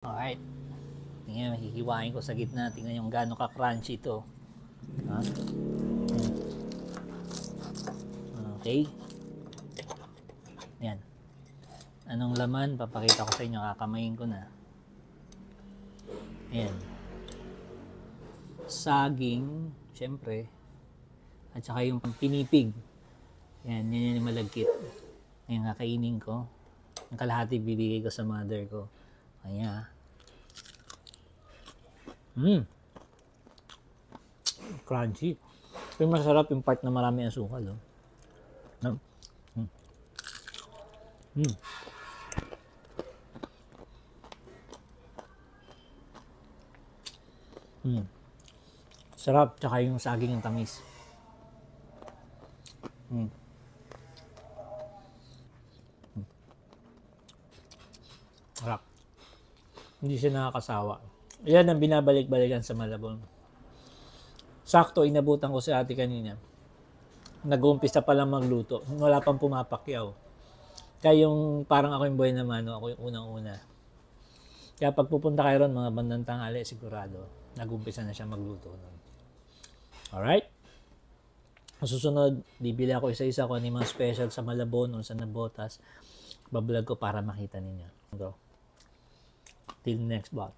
Alright. Tingnan, hihiwain ko sa gitna. Tingnan yung gaano ka-crunchy ito. Ha? Okay. Yan. Anong laman? Papakita ko sa inyo. Kakamayin ko na. Ayan. Saging, syempre. At saka yung pinipig. Yan, yan yung malagkit. Ayan, kakainin ko. Ang kalahati bibigay ko sa mother ko. Ayan. Crunchy. Pero masarap yung part na marami asukal. Oh. Sarap. Tsaka yung saging yung tamis. Sarap. Hindi siya nakakasawa. Yan ang binabalik-balikan sa Malabon. Sakto, inabutan ko si ate kanina. Nag-uumpisa pa lang magluto. Wala pang pumapakyaw. Kaya yung parang ako yung boy na mano, ako yung unang-una. Kaya pag pupunta kayo ron, mga bandang tanghali, sigurado, nag-uumpisa na siya magluto. Alright? Susunod, bibili ako isa-isa kung ano yung mga special sa Malabon o sa Nabotas. Bablog ko para makita ninyo. So, till next vlog.